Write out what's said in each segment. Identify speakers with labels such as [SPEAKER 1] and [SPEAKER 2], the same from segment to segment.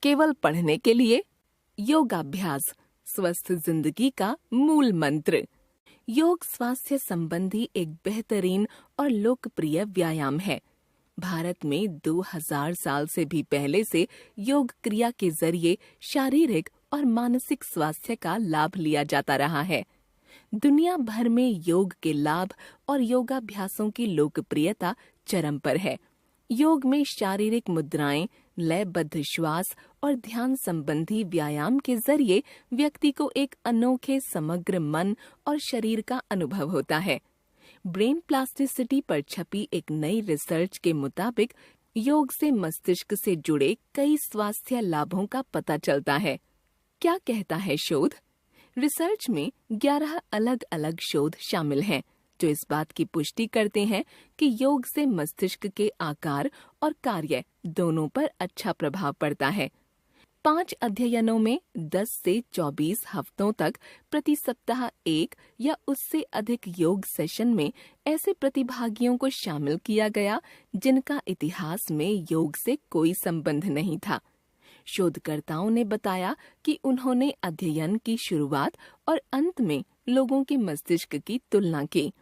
[SPEAKER 1] केवल पढ़ने के लिए? योगाभ्यास स्वस्थ जिंदगी का मूल मंत्र। योग स्वास्थ्य संबंधी एक बेहतरीन और लोकप्रिय व्यायाम है। भारत में 2000 साल से भी पहले से योग क्रिया के जरिए शारीरिक और मानसिक स्वास्थ्य का लाभ लिया जाता रहा है। दुनिया भर में योग के लाभ और योगाभ्यासों की लोकप्रियता चरम पर है। योग में शारीरिक मुद्राएं, लयबद्ध श्वास और ध्यान संबंधी व्यायाम के जरिए व्यक्ति को एक अनोखे समग्र मन और शरीर का अनुभव होता है। ब्रेन प्लास्टिसिटी पर छपी एक नई रिसर्च के मुताबिक योग से मस्तिष्क से जुड़े कई स्वास्थ्य लाभों का पता चलता है। क्या कहता है शोध? रिसर्च में 11 अलग अलग शोध शामिल हैं, जो इस बात की पुष्टि करते हैं कि योग से मस्तिष्क के आकार और कार्य दोनों पर अच्छा प्रभाव पड़ता है। 5 अध्ययनों में 10 से 24 हफ्तों तक प्रति सप्ताह 1 या उससे अधिक योग सेशन में ऐसे प्रतिभागियों को शामिल किया गया जिनका इतिहास में योग से कोई संबंध नहीं था। शोधकर्ताओं ने बताया कि उन्होंने अध्ययन की शुरुआत और अंत में लोगों के मस्तिष्क की तुलना की।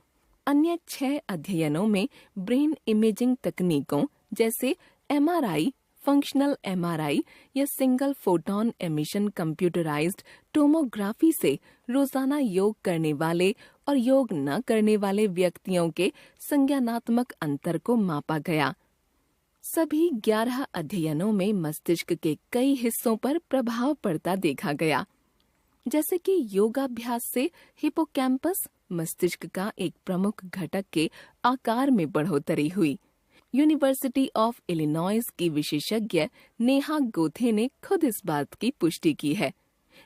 [SPEAKER 1] अन्य 6 अध्ययनों में ब्रेन इमेजिंग तकनीकों जैसे एमआरआई, फंक्शनल एमआरआई या single photon emission computerised tomography से रोजाना योग करने वाले और योग न करने वाले व्यक्तियों के संज्ञानात्मक अंतर को मापा गया। सभी 11 अध्ययनों में मस्तिष्क के कई हिस्सों पर प्रभाव पड़ता देखा गया, जैसे कि योगाभ्यास से हिपोकैम्पस मस्तिष्क का एक प्रमुख घटक के आकार में बढ़ोतरी हुई। यूनिवर्सिटी ऑफ इलिनॉइस की विशेषज्ञ नेहा गोथे ने खुद इस बात की पुष्टि की है।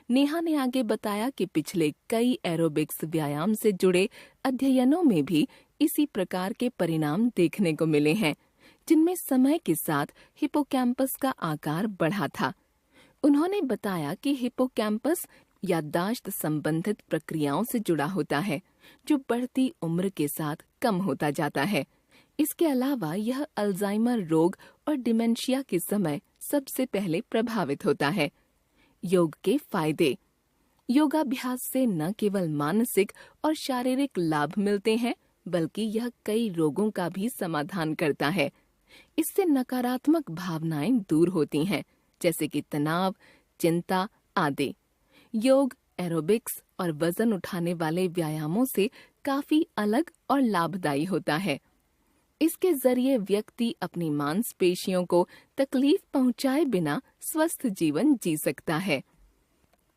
[SPEAKER 1] नेहा ने आगे बताया कि पिछले कई एरोबिक्स व्यायाम से जुड़े अध्ययनों में भी इसी प्रकार के परिणाम देखने को मिले हैं, जिनमें समय के साथ हिपोकैम्पस का आकार बढ़ा था। उन्होंने बताया कि हिपोकैम्पस याददाश्त संबंधित प्रक्रियाओं से जुड़ा होता है, जो बढ़ती उम्र के साथ कम होता जाता है। इसके अलावा यह अल्जाइमर रोग और डिमेंशिया के समय सबसे पहले प्रभावित होता है। योग के फायदे। योगाभ्यास से न केवल मानसिक और शारीरिक लाभ मिलते हैं, बल्कि यह कई रोगों का भी समाधान करता है। इससे नकारात्मक भावनाएं दूर होती हैं, जैसे कि तनाव, चिंता आदि। योग एरोबिक्स और वजन उठाने वाले व्यायामों से काफी अलग और लाभदायी होता है। इसके जरिए व्यक्ति अपनी मांसपेशियों को तकलीफ पहुंचाए बिना स्वस्थ जीवन जी सकता है।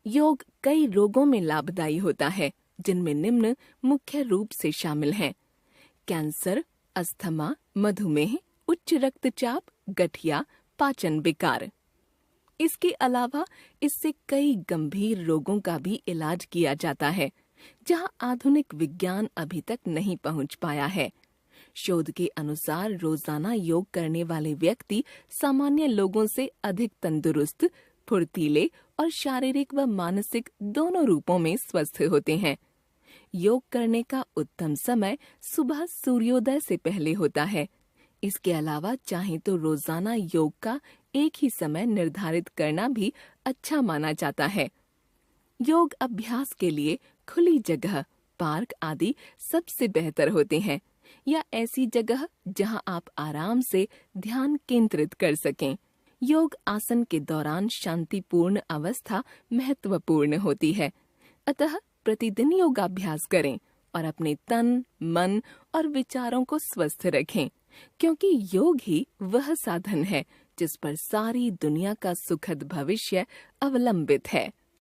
[SPEAKER 1] योग कई रोगों में लाभदायी होता है, जिनमें निम्न मुख्य रूप से शामिल हैं: कैंसर, अस्थमा, मधुमेह, उच्च रक्तचाप, गठिया, पाचन विकार। इसके अलावा इससे कई गंभीर रोगों का भी इलाज किया जाता है, जहां आधुनिक विज्ञान अभी तक नहीं पहुंच पाया है। शोध के अनुसार रोजाना योग करने वाले व्यक्ति सामान्य लोगों से अधिक तंदुरुस्त, फुर्तीले और शारीरिक व मानसिक दोनों रूपों में स्वस्थ होते हैं। योग करने का उत्तम समय सुबह सूर्योदय से पहले होता है। इसके अलावा चाहे तो रोजाना योग का एक ही समय निर्धारित करना भी अच्छा माना जाता है। योग अभ्यास के लिए खुली जगह, पार्क आदि सबसे बेहतर होते हैं, या ऐसी जगह जहां आप आराम से ध्यान केंद्रित कर सकें। योग आसन के दौरान शांतिपूर्ण अवस्था महत्वपूर्ण होती है, अतः प्रतिदिन योगाभ्यास करें और अपने तन, मन और विचारों को स्वस्थ रखें, क्योंकि योग ही वह साधन है जिस पर सारी दुनिया का सुखद भविष्य अवलंबित है।